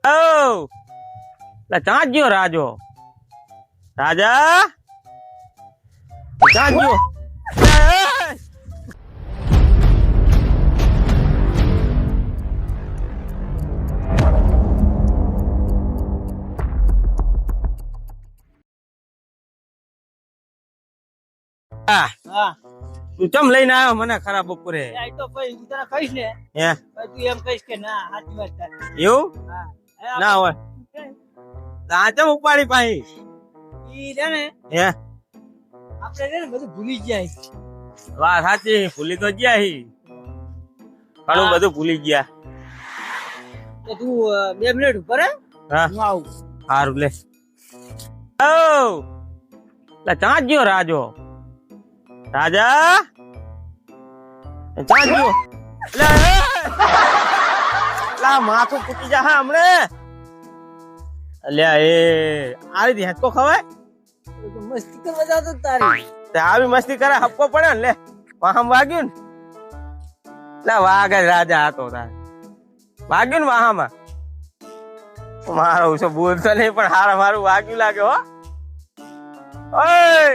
ઓ ક્યાં ગયો રાજો? રાજા ક્યાં ગયો? હા તું ચમ લઈને આવ્યો મને ખરાબ બપોરે? એ તો ભાઈ હું તને કહીશ ને હે પછી તું એમ કહીશ કે ના સાચી વાત તારી. એવું હા ના હોય આ ચમ ઉપાડી પાહી? ઈ છે ને હે આપણે છે ને બધું ભૂલી જાય. વાત સાચી, ભૂલી તો ગયા હી, ઘણું બધું ભૂલી ગયા. તો તું 2 મિનિટ ઉપર હે હા હું આવું. સારું લે. ઓ ક્યાં ગયો રાજો? રાજા ક્યાં ગયો? માથું ફૂટી જા હમણે. અલ્યા એ આ રીતે હેચકો ખવાય? તો મસ્તી કરવા જાતો તારી. તે આવી મસ્તી કરે હપ્પો પડે ને. લે વાહમ વાગ્યું ને. લે વાગે રાજા હતો તારે વાગ્યું ને વાહામાં. મારો ઉછો બોલતો નહીં પણ હારા મારું વાગ્યું લાગે હો. ઓય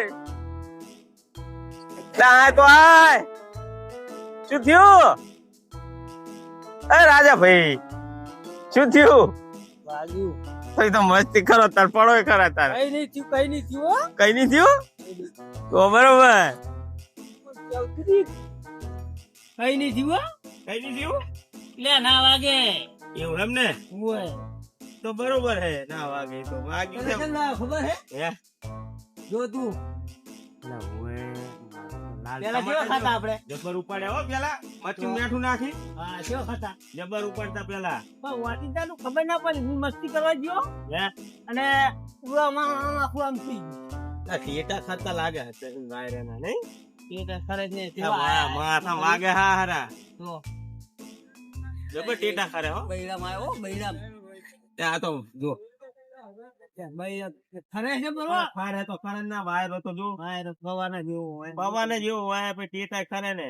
આ તો આય શું થયું? એ રાજા ભાઈ શું થયું? વાગ્યું. ભાઈ તો મસ્તી કરો તાર પડો ખરા તાર. કઈ નહીં થયું કઈ નહીં થયું હો. કઈ નહીં થયું તો બરોબર. કઈ નહીં થયું હો. કઈ નહીં થયું લે ના વાગે. એવું એમ ને ઓય તો બરોબર હે. ના વાગે તો વાગ્યું તને કેમ ના ખબર હે? હે જો તું ના ઓય પેલા કેવા ખાતા આપણે? જબર ઉપાડ્યા હો પેલા મચ્છી મીઠું નાખી. હા કેવા ખાતા? જબર ઉપાડતા પેલા. પણ વાટીદાનું ખબર ના પડી. હું મસ્તી કરવા ગયો હે અને આમાં આખું આમ થઈ ગયું. ના ઠેટા ખાતા લાગે છે વાયરાના નહીં. એ તો ખરે જ ને માથા વાગે હા હારા તો જબર ટેટા ખરે હો. બૈરામાં આવ્યો બૈરામાં. ત્યાં તો જો ખરે છે બરોબર. ફારે તો ખરે ના વાયરો તો જો હા એ તો પવાના જેવો હોય. પવાને જેવું હોય પછી ટેટા ખરે ને.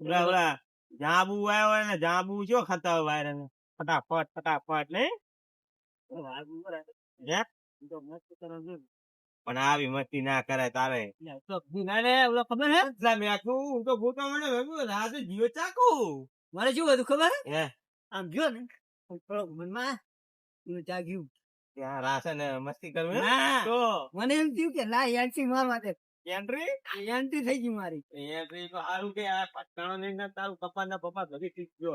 ઓલા ઓલા જાંબુ આવ્યો હોય ને જાંબુ જો ખાતા હોય વાયરા ને ફટાફટ ફટાફટ નહીં. હે? પણ આવી મસ્તી ના કરે તારે. ઓલો ખબર હે? એટલા મેઠું હું તો ભૂતો મને રાજુ જીવ ચાકુ. મારે શું હતું ખબર હે? હે આમ ગયો ને થોડોક મનમાં જાગ્યું. ત્યાં રાસે ને મસ્તી કરવી હે? ના. તો મને એમ થયું કે ના યાંચી મારવા દે. એન્ટ્રી યાંચી થઈ ગઈ મારી. એન્ટ્રી તો સારું કે આ પટકાણો નહીં ને તારું પપ્પા ના પપ્પા બધી ઠીક જો.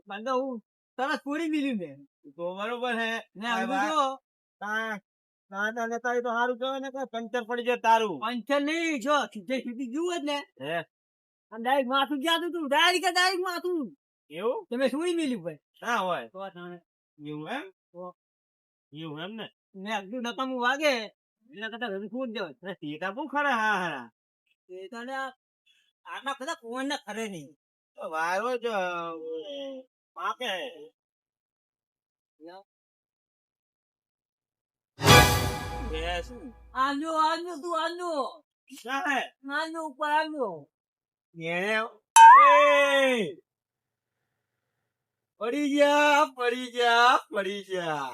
પણ તો હું તરત પૂરી દીધી ને. તો બરોબર હે. ને આમ જો તાને તારી તો સારું કહેવાય ને કે પંચર પડી જાય તારું. પંચર નહીં જો સીધે સીધી જુઓ જ ને હે ડાયરેક્ટ માથું જ્યાં તું ડાયરેક્ટ માથું એવું તમે સુઈ મિલ્યું ભાઈ. ના હોય તો તાણે એવું એમ તો એવું એમ ને. ને આગળ નકામું વાગે એના કરતા ઘરે સુઈ જ જવાય. ટીટા બહુ ખરા હા હારા. એ તને આટલા બધા કુંવર ના ખરે નહીં. તો વાયરો જ પાકે. આજો આજો તું આજો આજો ઉપર આજો. પડી ગયા પડી ગયા પડી ગયા.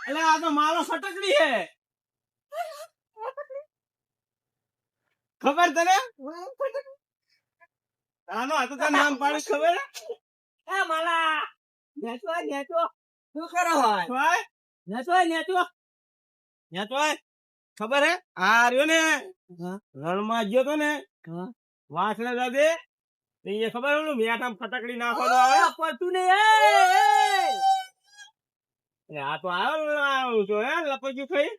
એટલે આ તો મારો ફટકડી હે. ખબર તને? આનો આ તો તને નામ પાડી ખબર? એ માલા નેચો નેચો શું કરો હોય? હોય નેચો નેચો ત્યાં તો હોય. ખબર હે આ રહ્યો ને રણમાં ગયો તો ને વાંસળે દાદે તો એ ખબર ઓલું મેઠામ ફટકડી નાખવાનો આવે પડતું ને આ તો આવ્યો છો હે લપજ્યું થઈ.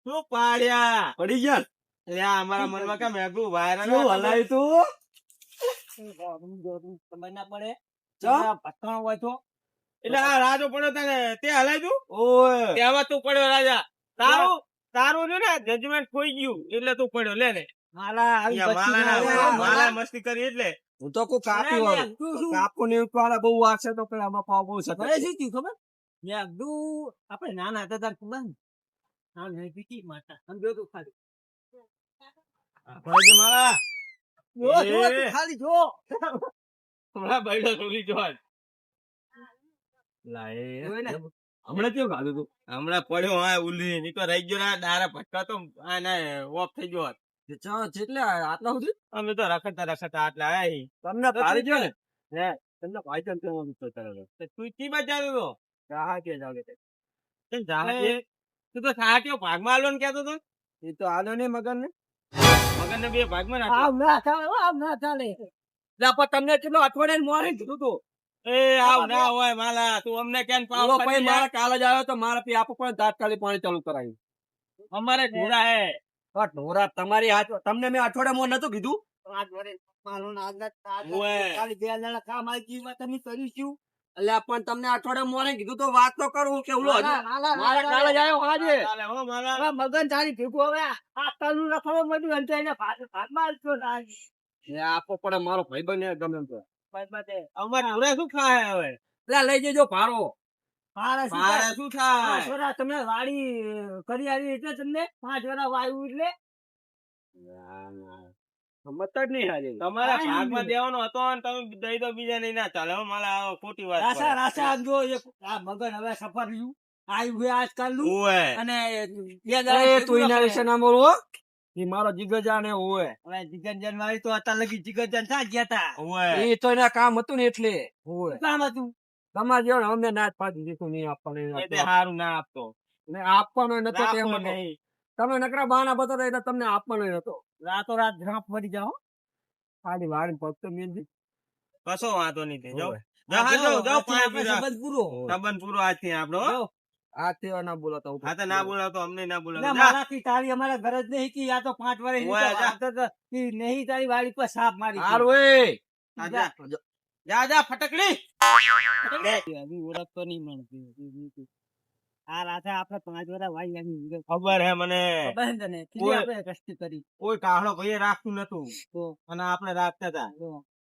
શું પાડ્યા પડી ગયા. એટલે આ અમારા મનમાં કેમ મેઘું વાયરા હલાય તું ખબર ના પડે પટકાણો હોય તો. એટલે આ રાજો પડ્યો તને તે હલાય તું. ઓય તેમાં તું પડ્યો રાજા. તારું તારું છે ને જજમેન્ટ ખોઈ ગયું એટલે તું પડ્યો. લે ને માલા મસ્તી કરી એટલે હું તો કોઈ કાપી વાળું કાપો ને વાળા બહુ વાગશે તો પેલા આમાં પાવ બહુ શકે. શું થયું ખબર? મેં અગદું આપણે નાના હતા તાર ખબર ને હા મેં પીટી મારતા સમજો તું ખાલી મારા ખાલી જો હમણાં બૈડો છોડી જો હમણાં કેવું ખાધું તું? હમણાં પડ્યો હા ઉલી ની તો રહી ગયો ના દારા ભટકા તો આ ના ઓફ થઈ ગયો હોત. જેટલે આટલા સુધી અમે તો રખડતા આટલા આયા તમને ભારી ગયો ને હે તમને ભાઈ ચાલ કેવો વિચાર કરે તો તું કી બચાવ્યો તો હા કે જાવ કે કેમ જાહે તું તો સાચો ભાગમાં આલવાનું કહેતો તો એ તો આલો ને મગન ને મગનને બે ભાગમાં નાખ્યો. આમ ના ચાલે પણ તમને કેટલો અઠવાડિયે મોરે કીધું તું એ આવ ના હોય માલા તું અમને કેમ પાવ બોલો ભાઈ મારા કાલે જ આવ્યો તો મારા પી આપો પણ તાત્કાલિક પાણી ચાલુ કરાવ્યું અમારે ઘોડા હે ઢોરા તમારી હાથ તમને મેં અઠવાડિયામાં નતું કીધું એટલે પણ તમને અઠવાડિયા મોરે કીધું તો વાત તો કરું કે ઓલો મારા કાલે જ આવ્યો આજે ચાલે હો માલા મગન તારી ભેગું હવે આ તલનું રખડો મળ્યું અને એને ભાતમાં આલતો આપો પડે મારો ભાઈ બને ગમે એમ તો અમારે ઘોડા શું ખાય હવે એટલે લઈ જજો ભારો મારે શું થાય તમે વાડી કરી આવી એટલે તમને 5 વર્ષ વાયુ એટલે સમજતા જ નહીં હારી તમારા ભાગમાં દેવાનો હતો ને તમે દઈ દો બીજા નહીં ના ચાલે હો માલા આવો ખોટી વાત રાસા રાસા આમ જો એક આ મગન હવે સફર રહ્યું આવ્યું છે આજકાલ નું ઓએ અને તું એના વિશે ના બોલો એ મારો જીગરજાન એ હોય હવે જીગરજાન મારી તો અત્યાર લગી જીગરજાન થા ગયા તા ઓએ એ તો એના કામ હતું ને એટલે હોય કામ હતું તમારે જેવો અમને ના જ પાડી દીધું નહીં આપવાનું એ તે હારું ના આપતો ને આપવાનો નતો તેમ આપતો નતો. નહીં તમે નકરા બહાના બતાતા એટલે તમને આપવાનો નતો રાતો રાત ઝાંપ વળી જાઓ ખાલી વાળી પગ તો મેલ દી કશો વાંધો નહીં તે જાઓ ઓવે. જાઓ જાઓ પાણી પીરા સંબંધ પૂરો સંબંધ પૂરો આજથી આપણો હો. આ તેવા ના બોલાતા હા તો ના બોલાવતો અમને ના ના બોલાવતો મારાથી તારી અમારા ઘર જ નહીં કે આ તો 5 વર્ષ ઓય, જા. નહીં તારી વાડી પર સાપ મારી હારું એ જા જા જા ફટકડી ઓળખતો નહીં મળતી આ રાતે આપણે 5 વર્ષ વાઈ આવી ખબર હે મને ખબર છે ને કેટલી ઓય. આપણે કષ્ટ કરી કોઈ કાહળો ભાઈએ રાખતું નતું તો અને આપણે રાખતા હતા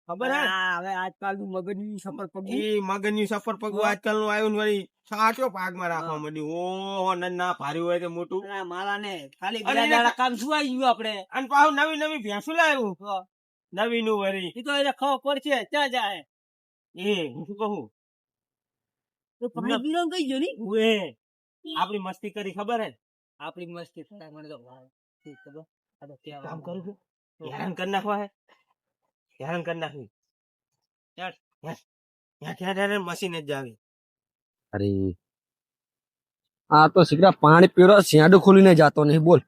ખબર હે હા, હવે આજકાલ નું મગજ ની સફર પગી ઈ મગનની સફર પગું આજકાલ નું આવ્યું ને વળી સાચો પાકમાં રાખવા માંડ્યું ઓહો ના ભાર્યું હોય તે મોટું મારા ને ખાલી અરે, બે દાડા કામ શું આવી ગયું આપણે અને પાછું નવી નવી ભેંસું લાવ્યું તો નવી નું વળી એ તો એને ખબર પડશે ક્યાં જાય એ હું શું કહું તો પાણી પીરો કઈ ગયો ની ઓએ આપડી મસ્તી કરી ખબર હે આપણી મસ્તી થાય મને તો ભાવ ઠીક ખબર આ તો ત્યાં કામ કરું છું હેરાન કરી નાખવા હે હેરાન કરી નાખવી ત્યાં મશીન જ જાવી અરે આ તો સીધા પાણી પીરો શિયાડું ખોલીને જાતો નહીં બોલ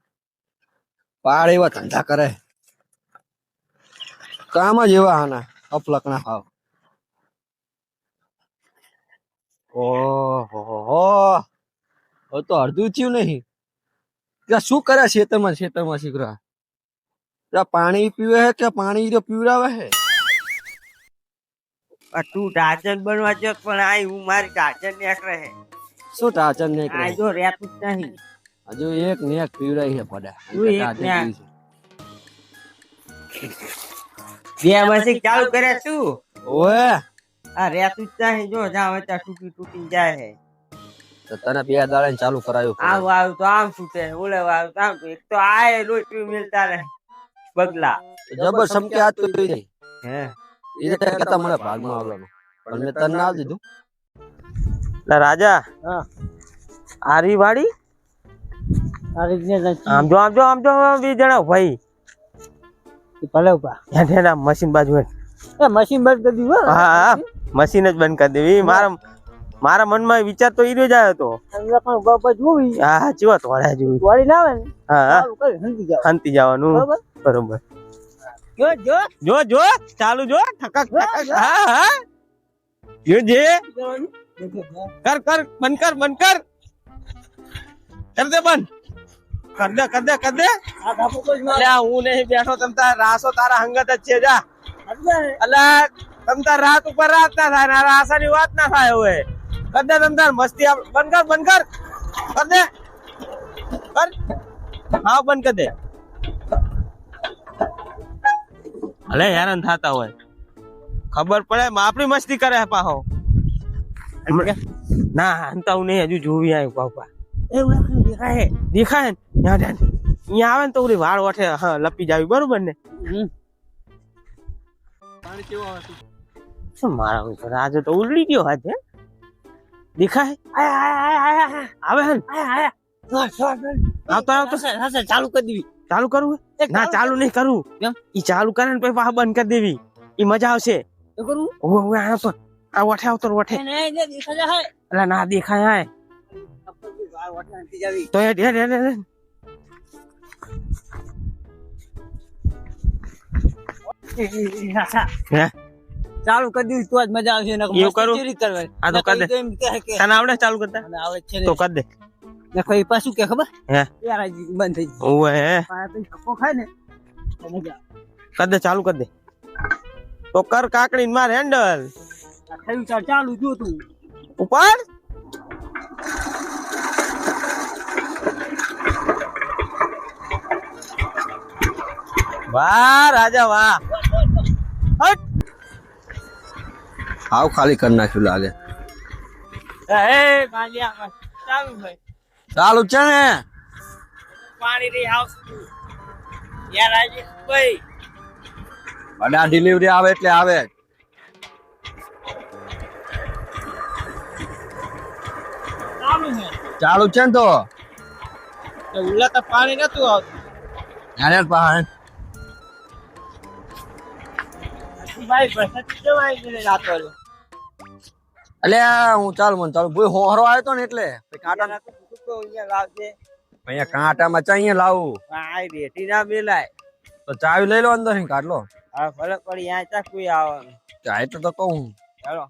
પાડ એવા ધંધા કરે કામ જ એવા આના અફલકના ભાવ ઓહો હવે તો અડધું થયું નહીં ત્યાં શું કરે ખેતરમાં શીખરા ત્યાં પાણી પીવે હે કે પાણી પીવડાવે હે તું ટાચન બનવા જો પણ આ હું મારી ટાચન નેક રહે શું ટાચર ને આ જો રેતું જ નહીં હજુ એક ને એક પીવડાઈ છે પડ્યા તું એક ને એક. બે મશીન ચાલુ કરે તું ઓએ આ રેતું જ નહીં જો જ્યાં હોય ત્યાં તૂટી જાય છે તો તને 2 દાડા ચાલુ કરાયું આવું આવું તો આમ છૂટે ઓલે આવું તો આમ છૂટે. એક તો આ રોટલી મિલતા રહે બગલા જબર સમકે હાથ તો જોઈ જાય હે એ કહેતા મને ભાગમાં આવવાનું પણ મેં તને ના દીધું રાજા હા આરી વાડી આ આમ જો બે જણા ભાઈ ભલે ઉપા હેઠે મશીન બાજુ હે. એ મશીન બંધ કરી દીધું હા હા મશીન જ બંધ કરી દેવી મારા મનમાં વિચાર તો ઈરો જ આવ્યો હતો પણ બાબા જોવી હા સાચી વાત વળ્યા જેવી વાળી ના આવે ને હા હા ચાલુ કરી હંધી જાવ શાંતિ જવાનું બરોબર બરોબર જો જો ચાલુ જો ઠકક ઠકક હા હા જો જે કર બંધ કર દે બંધ કર દે આ બાપુ કોઈ ના અલ્યા હું નહીં બેઠો તમ તાર રાસો તારા હંગત જ છે જા અલ્યા તમ તાર રાત ઉપર રાત ના થાય ને રાસાની વાત ના થાય હવે કર દે તમ તાર મસ્તી બંધ કર દે કર હા બંધ કર દે અલે હેરાન થતા હોય ખબર પડે આપણી મસ્તી કરે પાહો ના હંતા હું નહીં હજુ જોવી આવ્યું પાપા એવું દેખાય ને અહીંયા આવે ને તો ઓલી વાળ ઓઠે હા લપી જાવી બરોબર ને પાણી કેવું આવે શું મારા આજે તો ઉલડી ગયો આજે દેખાય આવે હે ને? આવતો ચાલુ કરી દેવી. ચાલુ કરવું હે? ના ચાલુ નહીં કરવું. કેમ? ઈ ચાલુ કરે ને પછી પાછા બંધ કરી દેવી. ઈ મજા આવશે. તો કરવું ઓવે ઓવે આયો તો આ વઠે આવતો વઠે. અલા ના દેખાય આય તો હેડ હેડ હેડ હેડ. હે ચાલુ કરી દીધું તો જ મજા આવશે. એવું કરું? આ તો કર દે. તને આવડે ચાલુ કરતા? તો કર દે. પાછું કે ખબર હે યાર બંધ થઈ ગયું. ઓવે હે ધક્કો ખાય ને તો મજા કર દે ચાલુ કર દે. તો કર કાકડી માર હેન્ડલ આવે. થયું ચાલુ જો તું ઉપર. વાહ રાજા વાહ. હટ. હાવ ખાલી કરી નાખ્યું લાગે. એ માલિયા ચાલુ ભાઈ ચાલુ છે ને પાણી રે આવતું યાર આજે ભાઈ બધા ડિલિવરી આવે એટલે આવે. ચાલુ છે ચાલુ છે ને તો ઉલા તો પાણી નતું આવતું યાર પાસે ભાઈ બસ જવાય ગયેલો રાતો રે અલ્યા હું ચાલુ ભાઈ હોરો આવ્યો તો ને એટલે કાંટા નાતો તો અહીંયા લાવજે અહીંયા કાંટામાં ચાઈએ લાવું આ રેટી ના મેલાય તો ચાવી લઈ લો અંદર કાઢ લો. હા ભલે પડી અહીંયા ચા કોઈ આવવાનું ચાય તો કહું ચાલો